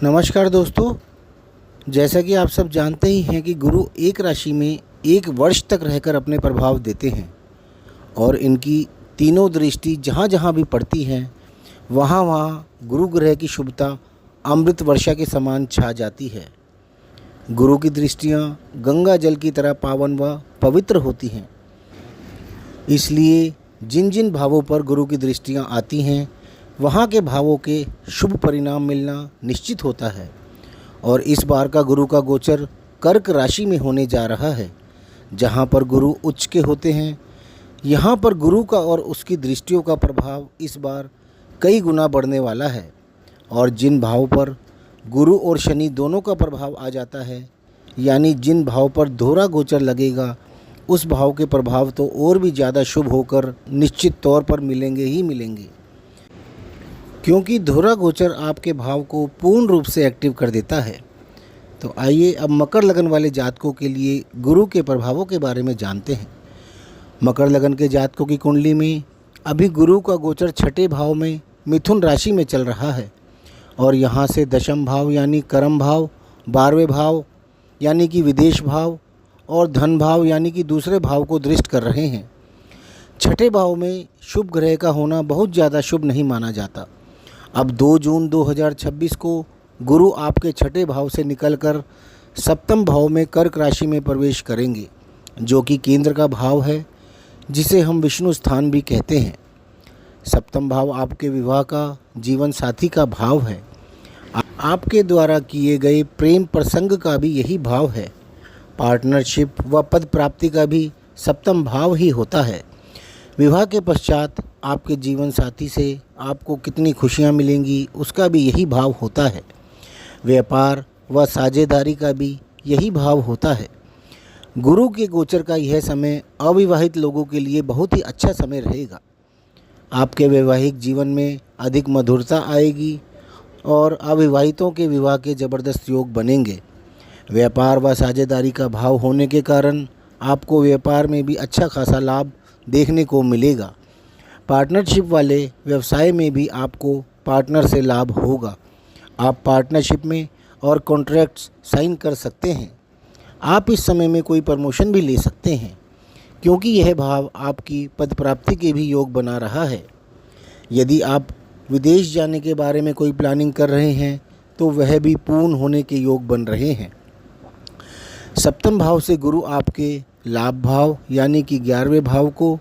नमस्कार दोस्तों। जैसा कि आप सब जानते ही हैं कि गुरु एक राशि में एक वर्ष तक रहकर अपने प्रभाव देते हैं और इनकी तीनों दृष्टि जहाँ जहाँ भी पड़ती हैं वहाँ वहाँ गुरु ग्रह की शुभता अमृत वर्षा के समान छा जाती है। गुरु की दृष्टियाँ गंगा जल की तरह पावन व पवित्र होती हैं। इसलिए जिन जिन भावों पर गुरु की दृष्टियाँ आती हैं वहाँ के भावों के शुभ परिणाम मिलना निश्चित होता है। और इस बार का गुरु का गोचर कर्क राशि में होने जा रहा है, जहाँ पर गुरु उच्च के होते हैं। यहाँ पर गुरु का और उसकी दृष्टियों का प्रभाव इस बार कई गुना बढ़ने वाला है। और जिन भावों पर गुरु और शनि दोनों का प्रभाव आ जाता है, यानी जिन भाव पर दोहरा गोचर लगेगा, उस भाव के प्रभाव तो और भी ज़्यादा शुभ होकर निश्चित तौर पर मिलेंगे ही मिलेंगे, क्योंकि दोहरा गोचर आपके भाव को पूर्ण रूप से एक्टिव कर देता है। तो आइए अब मकर लगन वाले जातकों के लिए गुरु के प्रभावों के बारे में जानते हैं। मकर लगन के जातकों की कुंडली में अभी गुरु का गोचर छठे भाव में मिथुन राशि में चल रहा है और यहाँ से दशम भाव यानी कर्म भाव, 12वें भाव यानी कि विदेश भाव और धन भाव यानी कि दूसरे भाव को दृष्ट कर रहे हैं। छठे भाव में शुभ ग्रह का होना बहुत ज़्यादा शुभ नहीं माना जाता। अब 2 जून 2026 को गुरु आपके छठे भाव से निकलकर सप्तम भाव में कर्क राशि में प्रवेश करेंगे, जो कि केंद्र का भाव है, जिसे हम विष्णु स्थान भी कहते हैं। सप्तम भाव आपके विवाह का, जीवन साथी का भाव है। आपके द्वारा किए गए प्रेम प्रसंग का भी यही भाव है। पार्टनरशिप व पद प्राप्ति का भी सप्तम भाव ही होता है। विवाह के पश्चात आपके जीवन साथी से आपको कितनी खुशियां मिलेंगी, उसका भी यही भाव होता है। व्यापार व साझेदारी का भी यही भाव होता है। गुरु के गोचर का यह समय अविवाहित लोगों के लिए बहुत ही अच्छा समय रहेगा। आपके वैवाहिक जीवन में अधिक मधुरता आएगी और अविवाहितों के विवाह के ज़बरदस्त योग बनेंगे। व्यापार व साझेदारी का भाव होने के कारण आपको व्यापार में भी अच्छा खासा लाभ देखने को मिलेगा। पार्टनरशिप वाले व्यवसाय में भी आपको पार्टनर से लाभ होगा। आप पार्टनरशिप में और कॉन्ट्रैक्ट्स साइन कर सकते हैं। आप इस समय में कोई प्रमोशन भी ले सकते हैं, क्योंकि यह भाव आपकी पद प्राप्ति के भी योग बना रहा है। यदि आप विदेश जाने के बारे में कोई प्लानिंग कर रहे हैं तो वह भी पूर्ण होने के योग बन रहे हैं। सप्तम भाव से गुरु आपके लाभ भाव यानी कि 11वें भाव को,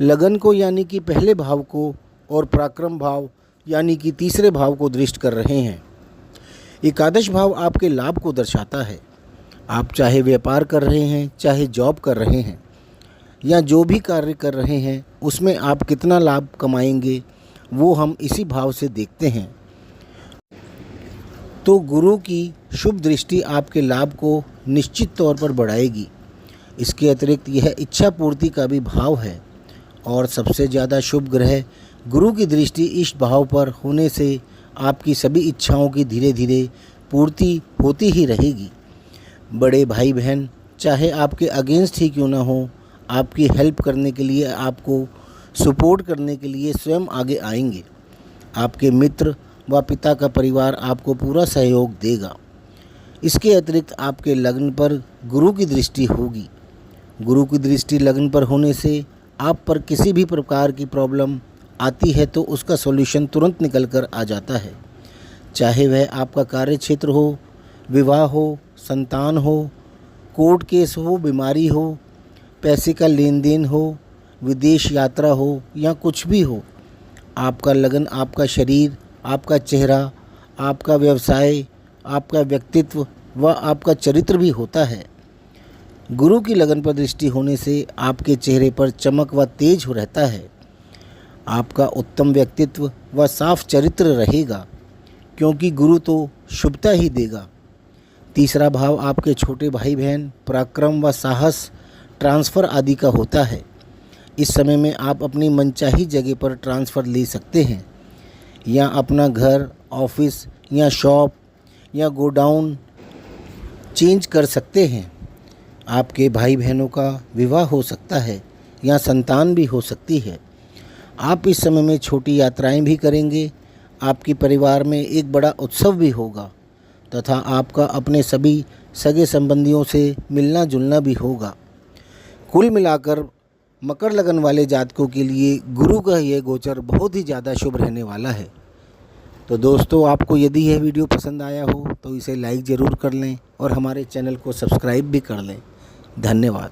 लगन को यानी कि पहले भाव को और पराक्रम भाव यानी कि तीसरे भाव को दृष्ट कर रहे हैं। एकादश भाव आपके लाभ को दर्शाता है। आप चाहे व्यापार कर रहे हैं, चाहे जॉब कर रहे हैं या जो भी कार्य कर रहे हैं, उसमें आप कितना लाभ कमाएंगे वो हम इसी भाव से देखते हैं। तो गुरु की शुभ दृष्टि आपके लाभ को निश्चित तौर पर बढ़ाएगी। इसके अतिरिक्त यह इच्छा पूर्ति का भी भाव है और सबसे ज़्यादा शुभ ग्रह गुरु की दृष्टि इस भाव पर होने से आपकी सभी इच्छाओं की धीरे धीरे पूर्ति होती ही रहेगी। बड़े भाई बहन चाहे आपके अगेंस्ट ही क्यों ना हो, आपकी हेल्प करने के लिए, आपको सपोर्ट करने के लिए स्वयं आगे आएंगे। आपके मित्र व पिता का परिवार आपको पूरा सहयोग देगा। इसके अतिरिक्त आपके लग्न पर गुरु की दृष्टि होगी। गुरु की दृष्टि लग्न पर होने से आप पर किसी भी प्रकार की प्रॉब्लम आती है तो उसका सॉल्यूशन तुरंत निकल कर आ जाता है। चाहे वह आपका कार्य क्षेत्र हो, विवाह हो, संतान हो, कोर्ट केस हो, बीमारी हो, पैसे का लेन देन हो, विदेश यात्रा हो या कुछ भी हो। आपका लगन, आपका शरीर, आपका चेहरा, आपका व्यवसाय, आपका व्यक्तित्व व आपका चरित्र भी होता है। गुरु की लगन पर दृष्टि होने से आपके चेहरे पर चमक व तेज हो रहता है। आपका उत्तम व्यक्तित्व व साफ चरित्र रहेगा, क्योंकि गुरु तो शुभता ही देगा। तीसरा भाव आपके छोटे भाई बहन, पराक्रम व साहस, ट्रांसफ़र आदि का होता है। इस समय में आप अपनी मनचाही जगह पर ट्रांसफ़र ले सकते हैं या अपना घर, ऑफिस या शॉप या गोडाउन चेंज कर सकते हैं। आपके भाई बहनों का विवाह हो सकता है या संतान भी हो सकती है। आप इस समय में छोटी यात्राएं भी करेंगे। आपके परिवार में एक बड़ा उत्सव भी होगा। तथा आपका अपने सभी सगे संबंधियों से मिलना जुलना भी होगा। कुल मिलाकर मकर लगन वाले जातकों के लिए गुरु का यह गोचर बहुत ही ज़्यादा शुभ रहने वाला है। तो दोस्तों, आपको यदि यह वीडियो पसंद आया हो तो इसे लाइक ज़रूर कर लें और हमारे चैनल को सब्सक्राइब भी कर लें। धन्यवाद।